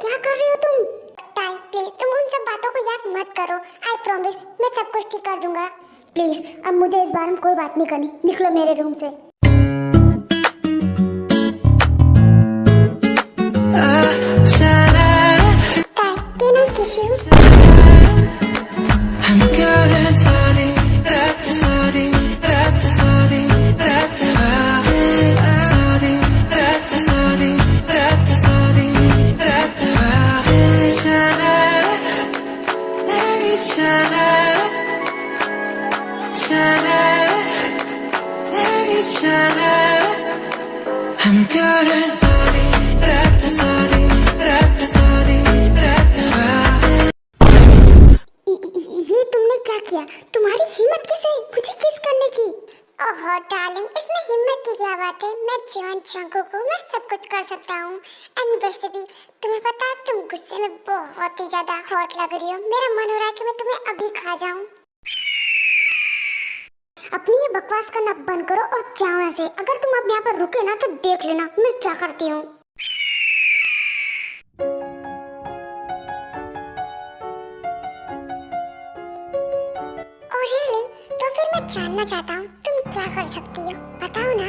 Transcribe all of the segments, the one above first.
क्या कर रही हो तुम? ताई प्लीज तुम उन सब बातों को याद मत करो। आई प्रॉमिस मैं सब कुछ ठीक कर दूंगा। प्लीज अब मुझे इस बारे में कोई बात नहीं करनी। निकलो मेरे रूम से। ये तुमने क्या किया? तुम्हारी हिम्मत कैसे मुझे किस करने की? ओह डार्लिंग, इसमें हिम्मत की क्या बात है? मैं जॉन जंगकुक हूँ, मैं सब कुछ कर सकता हूँ। एंड वैसे भी तुम्हें पता है तुम गुस्से में बहुत ही ज्यादा हॉट लग रही हो। मेरा मन हो रहा है कि मैं तुम्हें अभी खा जाऊँ। अपनी ये बकवास करना बंद करो और जाओ यहाँ से। अगर तुम अब यहाँ पर रुके ना तो देख लेना मैं क्या करती हूँ। रियली? तो फिर मैं जानना चाहता हूँ तुम क्या कर सकती हो, बताओ ना।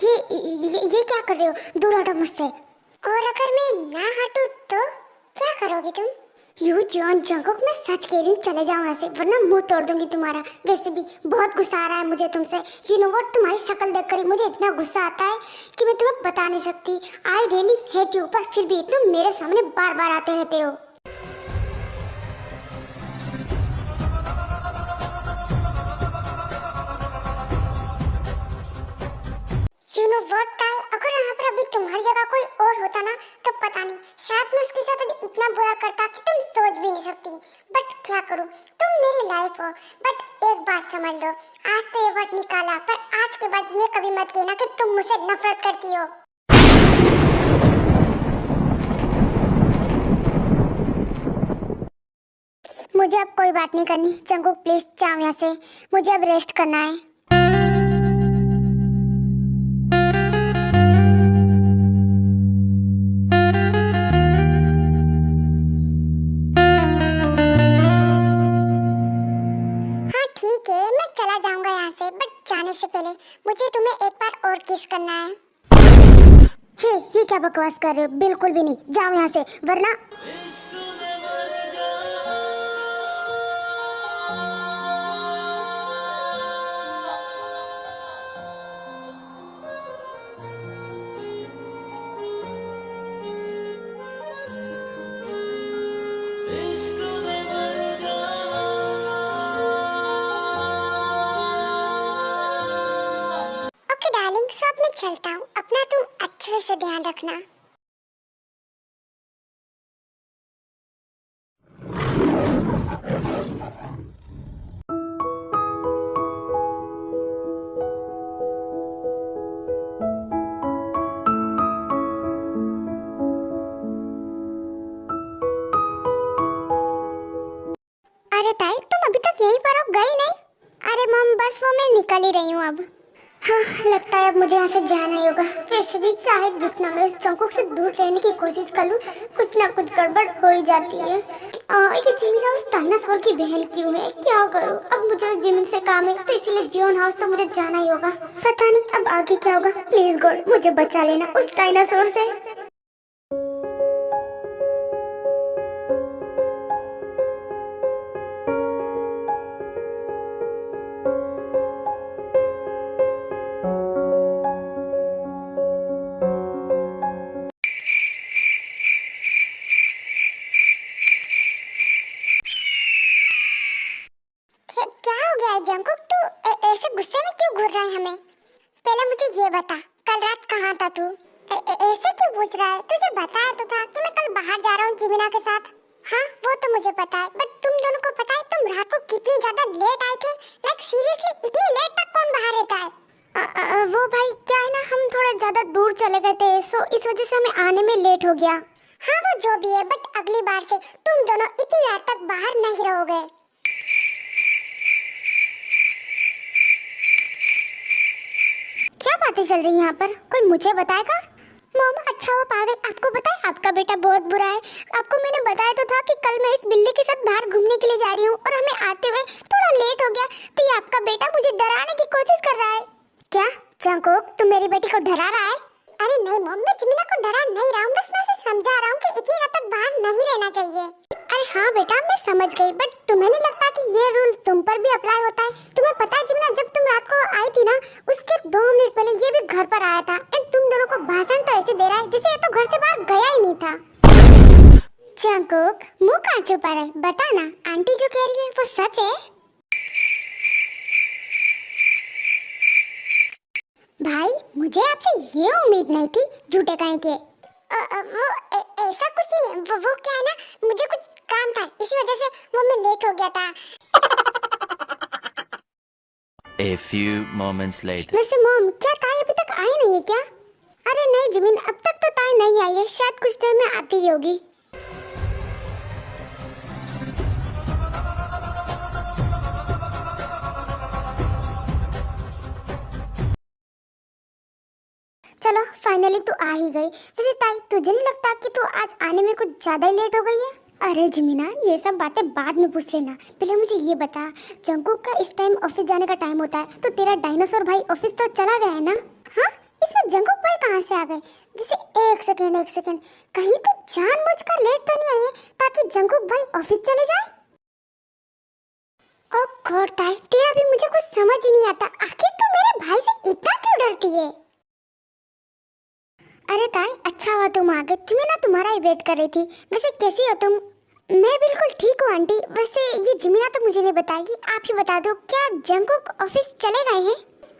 ये क्या कर रहे हो? दूर हटो मुझसे। और अगर मैं ना हटूं तो क्या करोगी तुम? यू जॉन जंगकुक, मैं सच कह रही हूँ, चले जाओ यहाँ से वरना मुंह तोड़ दूंगी तुम्हारा। वैसे भी बहुत गुस्सा आ रहा है मुझे तुमसे। यू नो व्हाट, तुम्हारी शक्ल देखकर ही मुझे इतना गुस्सा आता है कि मैं तुम्हें बता नहीं सकती। आई रियली हेट यू, पर फिर भी तुम मेरे सामने बार बार आते रहते हो। You know what, ताई, अगर यहाँ पर अभी तुम्हारी जगह कोई और होता ना तो पता नहीं, शायद मैं उसके साथ अभी इतना बुरा करता कि तुम सोच भी नहीं सकती। बट क्या करूँ, तुम मेरी लाइफ हो। बट एक बात समझ लो, आज तो ये वर्ड निकाला, पर आज के बाद ये कभी मत कहना कि तुम मुझसे नफरत करती हो। मुझे अब कोई बात नहीं करनी। जंगकुक प्लीज जाओ यहाँ से, मुझे अब रेस्ट करना है। ठीक है मैं चला जाऊंगा यहाँ से, बट जाने से पहले मुझे तुम्हें एक बार और किस करना है। ये क्या बकवास कर रहे हो? बिल्कुल भी नहीं, जाओ यहाँ से वरना। डार्लिंग सब मैं चलता हूँ, अपना तुम अच्छे से ध्यान रखना। अरे ताई तुम अभी तक यहीं पर हो, गई नहीं? अरे मम बस वो मैं निकल ही रही हूँ अब। हाँ लगता है अब मुझे यहाँ से जाना ही होगा। वैसे भी चाहे जितना मैं जंगकुक से दूर रहने की कोशिश कर लूँ, कुछ ना कुछ गड़बड़ हो ही जाती है। एक जिमिन उस डायनासोर की बहन क्यों है? क्या करूँ अब? मुझे उस जिमिन से काम है तो इसीलिए जियोन हाउस तो मुझे जाना ही होगा। पता नहीं अब आगे क्या होगा। प्लीज गॉड मुझे बचा लेना उस डायनासोर से। जंगकुक तू ऐसे गुस्से में क्यों घूर रहा है हमें? पहले मुझे ये बता, कल रात कहाँ था तू? ऐसे क्यों पूछ रहा है? तुझे बताया तो था कि मैं कल बाहर जा रहा हूँ जिमिना के साथ। हाँ वो तो मुझे पता है, बट तुम दोनों को पता है तुम रात को कितनी ज्यादा लेट आए थे? लाइक सीरियसली इतनी लेट तक कौन बाहर रहता है? वो भाई क्या है ना, हम थोड़ा ज्यादा दूर चले गए थे, सो इस वजह से हमें आने में लेट हो गया। हाँ वो जो भी है, बट अगली बार से तुम दोनों इतनी रात तक बाहर नहीं रहोगे। क्या बातें चल रही हैं यहाँ पर? कोई मुझे बताएगा? मॉम अच्छा हुआ पागल, आपको पता है आपका बेटा बहुत बुरा है। आपको मैंने बताया तो था कि कल मैं इस बिल्ली के साथ बाहर घूमने के लिए जा रही हूँ और हमें आते हुए थोड़ा लेट हो गया, तो ये आपका बेटा मुझे डराने की कोशिश कर रहा है। क्या जंगकुक, तुम मेरी बेटी को डरा रहा है? अरे नहीं मॉम, मैं जिमिना को डरा नहीं रहा हूँ, बस मैं उसे समझा रहा हूँ कि इतनी रात तक बाहर नहीं रहना चाहिए। अरे हाँ बेटा मैं समझ गई, बट तुम्हें नहीं लगता कि ये रूल तुम पर भी अप्लाई होता है? तुम्हें पता है जिमिना, जब तुम रात को आई थी ना, उसके 2 मिनट पहले ये भी घर पर आया था एंड तुम दोनों को भाषण तो ऐसे दे रहा है जैसे ये तो घर से बाहर गया ही नहीं था। जंगकुक मुंह कहाँ छुपा रहा है, बता ना, आंटी जो कह रही है वो सच है? भाई मुझे आपसे ये उम्मीद नहीं थी, झूठे कहीं के। ऐसा कुछ नहीं है, वो क्या है ना, मुझे कुछ काम था इसी वजह से वो मैं लेट हो गया था। A few moments later. वैसे मॉम क्या ताई अभी तक आई नहीं है क्या? अरे नहीं जिमिन, अब तक तो ताई नहीं आई है, शायद कुछ देर में आती ही होगी। चलो फाइनली तू आ ही गई। वैसे ताई तुझे नहीं लगता कि तू आज आने में कुछ ज्यादा ही लेट हो गई है? अरे जिमिना ये सब बातें बाद में पूछ लेना, पहले मुझे ये बता, जंगकुक का इस टाइम ऑफिस जाने का टाइम होता है, तो तेरा डायनासोर भाई ऑफिस तो चला गया है ना? हाँ इसमें जंगकुक भाई कहाँ से आ गए? वैसे एक सेकंड, कहीं तो जानबूझकर लेट तो नहीं आई है ताकि जंगकुक भाई ऑफिस चले जाए? ओ गॉड ताई, तेरा भी मुझे कुछ समझ ही नहीं आता, आखिर तू मेरे भाई से इतना क्यों डरती है? अरे ताई अच्छा हुआ तुम आ गए, जिमिना तुम्हारा ही वेट कर रही थी। वैसे कैसी हो तुम? मैं बिल्कुल ठीक हूँ आंटी। वैसे ये जिमिना तो मुझे नहीं बताएगी, आप ही बता दो, क्या जंगकुक ऑफिस चले गए हैं?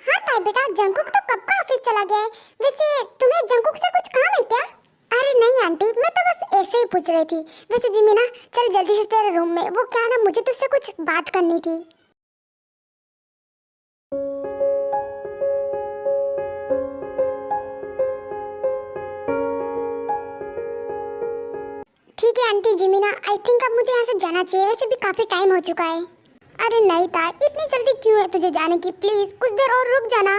हाँ ताई बेटा, जंगकुक तो कब का ऑफिस चला गया है। वैसे तुम्हें जंगकुक से कुछ काम है क्या? अरे नहीं आंटी, मैं तो बस ऐसे ही पूछ रही थी। वैसे जिमिना चल जल्दी से तेरे रूम में, वो क्या ना मुझे तुझसे कुछ बात करनी थी। ठीक है आंटी जिमिना, आई थिंक अब मुझे यहाँ से जाना चाहिए, वैसे भी काफी टाइम हो चुका है। अरे नहीं ताई, इतनी जल्दी क्यों है तुझे जाने की, प्लीज कुछ देर और रुक जाना।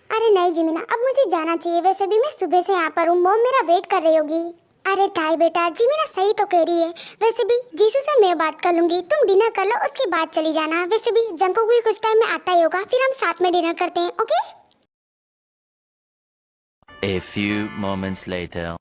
अरे नहीं जिमिना, अब मुझे जाना चाहिए, वैसे भी मैं सुबह से यहाँ पर हूँ, मॉम मेरा वेट कर रही होगी। अरे ताई बेटा, जिमिना सही तो कह रही है, वैसे भी जीसू से मैं बात कर लूंगी, तुम डिनर कर लो उसके बाद चली जाना। वैसे भी जंगकुक भी कुछ टाइम में आता ही होगा, फिर हम साथ में डिनर करते हैं, okay? A few moments later.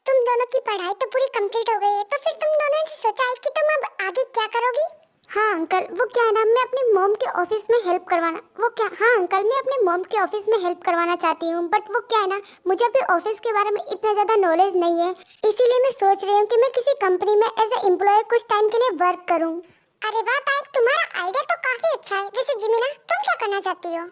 तुम दोनों की पढ़ाई तो पूरी कंप्लीट हो गई है, तो फिर तुम दोनों ने सोचा है कि तुम अब आगे क्या करोगी? हाँ अंकल, वो क्या है ना, मैं अपनी मॉम के ऑफिस में हेल्प करवाना, वो क्या, हाँ अंकल मैं अपने मॉम के ऑफिस में हेल्प करवाना चाहती हूँ, बट वो क्या है ना, मुझे अपने ऑफिस के बारे में इतना ज्यादा नॉलेज नहीं है, इसीलिए मैं सोच रही हूँ कि मैं किसी कंपनी में एज ए एम्प्लॉय कुछ टाइम के लिए वर्क करूँ। अरे वाह ताई, तुम्हारा आइडिया तो काफी अच्छा है। वैसे जिमिना तुम क्या करना चाहती हो?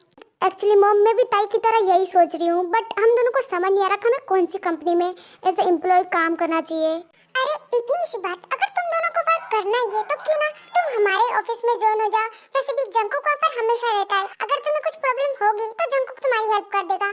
एक्चुअली मॉम मैं भी ताई की तरह यही सोच रही हूँ, बट हम दोनों को समझ नहीं आ रहा हमें कौन सी कंपनी में एज ए एम्प्लॉय काम करना चाहिए। अरे इतनी सी बात, अगर तुम दोनों को वर्क करना ही है तो क्यों ना तुम हमारे ऑफिस में ज्वाइन हो जाओ। वैसे भी जंगकुक वहाँ पर हमेशा रहता है, अगर तुम्हें कुछ प्रॉब्लम होगी तो जंगकुक तुम्हारी हेल्प कर देगा।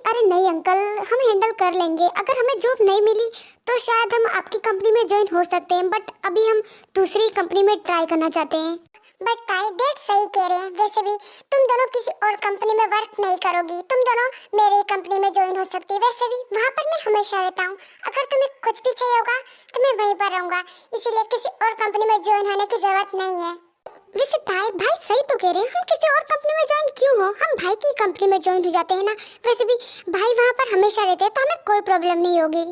अरे नहीं अंकल, हम हैंडल कर लेंगे, अगर हमें जॉब नहीं मिली तो शायद हम आपकी कंपनी में ज्वाइन हो सकते हैं, बट अभी हम दूसरी कंपनी में ट्राई करना चाहते हैं। बट ताई डेट सही कह रहे हैं, वैसे भी तुम दोनों किसी और कंपनी में वर्क नहीं करोगी, तुम दोनों मेरी कंपनी में ज्वाइन हो सकती है। वैसे भी वहाँ पर मैं हमेशा रहता हूँ, अगर तुम्हें कुछ भी चाहिए होगा तो मैं वहीं पर रहूँगा, इसीलिए किसी और कंपनी में ज्वाइन होने की जरूरत नहीं है। वैसे ताई भाई सही तो कह रहे हैं, हम किसी और कंपनी में ज्वाइन क्यों हो, हम भाई की कंपनी में ज्वाइन हो जाते हैं ना। वैसे भी भाई वहाँ पर हमेशा रहते हैं तो हमें कोई प्रॉब्लम नहीं होगी।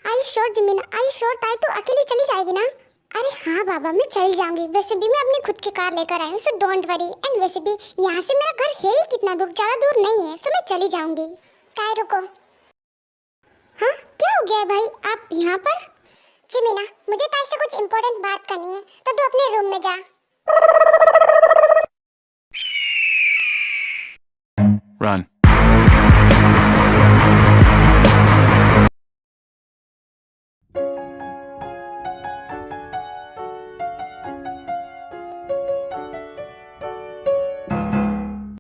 आई श्योर जिमिना, आई श्योर ताई तो अकेली चली जाएगी ना? अरे हाँ बाबा मैं चली जाऊंगी, वैसे भी मैं अपनी खुद की कार लेकर आई हूँ, सो डोंट वरी। एंड वैसे भी यहाँ से मेरा घर है ही कितना दूर, ज्यादा दूर नहीं है, सो मैं चली जाऊंगी। ताई रुको। हाँ क्या हो गया है भाई, आप यहाँ पर? जिमिना मुझे ताई से कुछ इम्पोर्टेंट बात करनी है, तो तू अपने रूम में जा। Run.